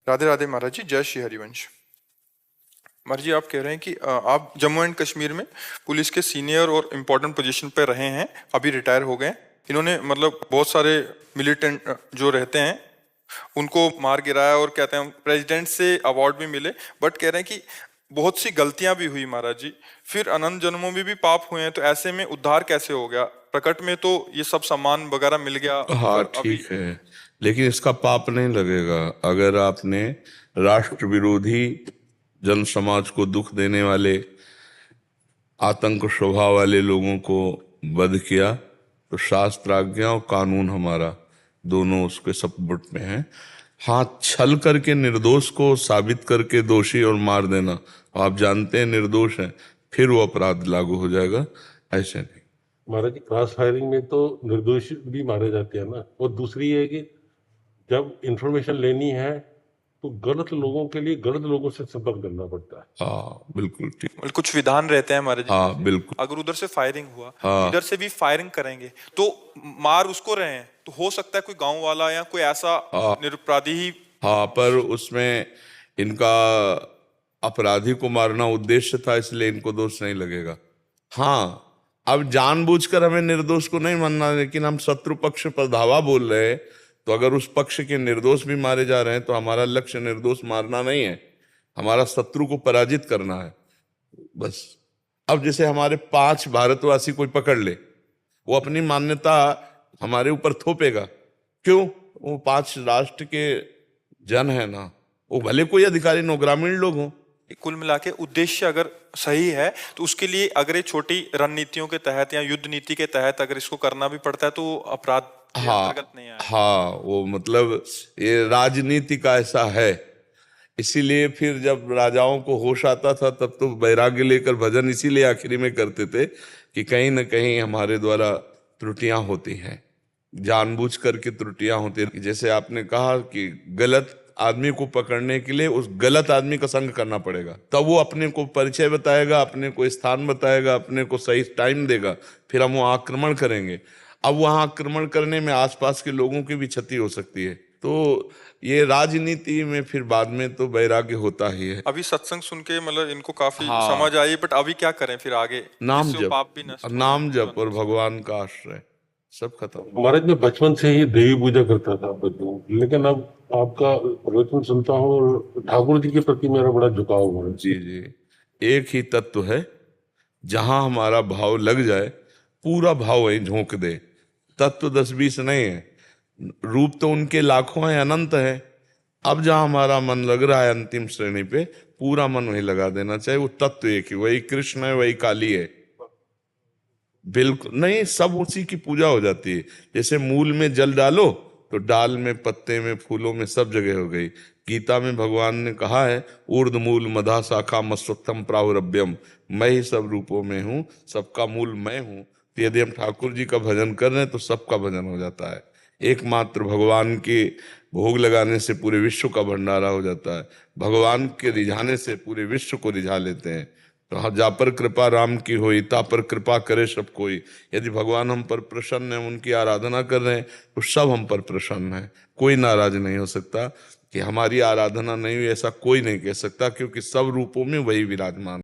राधे राधे महाराज जी, जय श्री हरिवंश। महाराज जी, आप कह रहे हैं कि आप जम्मू एंड कश्मीर में पुलिस के सीनियर और इम्पोर्टेंट पोजीशन पे रहे हैं, अभी रिटायर हो गए। इन्होंने मतलब बहुत सारे मिलिटेंट जो रहते हैं उनको मार गिराया और कहते हैं प्रेसिडेंट से अवार्ड भी मिले, बट कह रहे हैं कि बहुत सी गलतियां भी हुई महाराज जी, फिर अनंत जन्मों में भी पाप हुए हैं, तो ऐसे में उद्धार कैसे हो गया? प्रकट में तो ये सब सम्मान वगैरह मिल गया। हाँ ठीक है, लेकिन इसका पाप नहीं लगेगा अगर आपने राष्ट्र विरोधी, जन समाज को दुख देने वाले, आतंक स्वभाव वाले लोगों को वध किया। तो शास्त्र आज्ञा और कानून हमारा दोनों उसके सपोर्ट में है। हाँ, छल करके निर्दोष को साबित करके दोषी और मार देना, आप जानते हैं निर्दोष है, फिर वो अपराध लागू हो जाएगा, ऐसे नहीं। महाराज जी, क्रॉस फायरिंग में तो निर्दोष भी मारे जाते हैं ना। और दूसरी है कि जब इंफॉर्मेशन लेनी है तो गलत लोगों के लिए गलत लोगों से संपर्क करना पड़ता है। हाँ बिल्कुल ठीक। मतलब कुछ विधान रहते हैं हमारे। हाँ बिल्कुल। अगर उधर से फायरिंग हुआ, हाँ, इधर से भी फायरिंग करेंगे तो मार उसको रहे हैं, तो हो सकता है कोई गांव वाला या कोई ऐसा निरपराधी ही। हाँ, पर उसमें इनका अपराधी को मारना उद्देश्य था, इसलिए इनको दोष नहीं लगेगा। हाँ, अब जानबूझकर हमें निर्दोष को नहीं मानना, लेकिन हम शत्रु पक्ष पर धावा बोल रहे हैं, तो अगर उस पक्ष के निर्दोष भी मारे जा रहे हैं तो हमारा लक्ष्य निर्दोष मारना नहीं है, हमारा शत्रु को पराजित करना है, बस। अब जैसे हमारे 5 भारतवासी कोई पकड़ ले, वो अपनी मान्यता हमारे ऊपर थोपेगा, क्यों? वो 5 राष्ट्र के जन है ना, वो भले कोई अधिकारी न, ग्रामीण लोग हों। कुल मिला के उद्देश्य अगर सही है तो उसके लिए अगर ये छोटी रणनीतियों के तहत या युद्ध नीति के तहत अगर इसको करना भी पड़ता है तो अपराध के अंतर्गत नहीं आएगा। हाँ, वो मतलब ये राजनीति का ऐसा है। इसीलिए फिर जब राजाओं को होश आता था तब तो वैराग्य लेकर भजन इसीलिए आखिरी में करते थे कि कहीं न कहीं हमारे द्वारा त्रुटियां होती हैं, जानबूझ करके त्रुटियां होती हैं। जैसे आपने कहा कि गलत आदमी को पकड़ने के लिए उस गलत आदमी का संग करना पड़ेगा, तब वो अपने को परिचय बताएगा, अपने को स्थान बताएगा, अपने को सही टाइम देगा, फिर हम वो आक्रमण करेंगे। अब वहां आक्रमण करने में आसपास के लोगों की भी क्षति हो सकती है, तो ये राजनीति में फिर बाद में तो वैराग्य होता ही है। अभी सत्संग सुन के मतलब इनको काफी समझ आई, बट अभी क्या करें फिर आगे? नाम जप, पाप भी नष्ट, नाम जप और भगवान का आश्रय, सब खत्म। महाराज, मैं बचपन से ही देवी पूजा करता था, लेकिन अब आपका प्रवचन सुनता हूँ और ठाकुर जी के प्रति मेरा बड़ा झुकाव है। जी जी, एक ही तत्व है, जहां हमारा भाव लग जाए पूरा भाव वही झोंक दे। तत्व 10-20 नहीं है, रूप तो उनके लाखों हैं, अनंत है। अब जहां हमारा मन लग रहा है अंतिम श्रेणी पे, पूरा मन वही लगा देना चाहिए। वो तत्व एक ही, वही कृष्ण है, वही काली है, बिल्कुल नहीं, सब उसी की पूजा हो जाती है। जैसे मूल में जल डालो तो डाल में, पत्ते में, फूलों में, सब जगह हो गई। गीता में भगवान ने कहा है, ऊर्ध मूल मधा शाखा मस्वत्थम प्राहुरभ्यम, मैं ही सब रूपों में हूँ, सबका मूल मैं हूँ। तो यदि हम ठाकुर जी का भजन कर रहे हैं तो सबका भजन हो जाता है। एकमात्र भगवान के भोग लगाने से पूरे विश्व का भंडारा हो जाता है। भगवान के रिझाने से पूरे विश्व को रिझा लेते हैं। तो जा पर कृपा राम की होई, ता पर कृपा करे सब कोई। यदि भगवान हम पर प्रसन्न है, उनकी आराधना कर रहे हैं, तो सब हम पर प्रसन्न है। कोई नाराज नहीं हो सकता कि हमारी आराधना नहीं हुई, ऐसा कोई नहीं कह सकता, क्योंकि सब रूपों में वही विराजमान।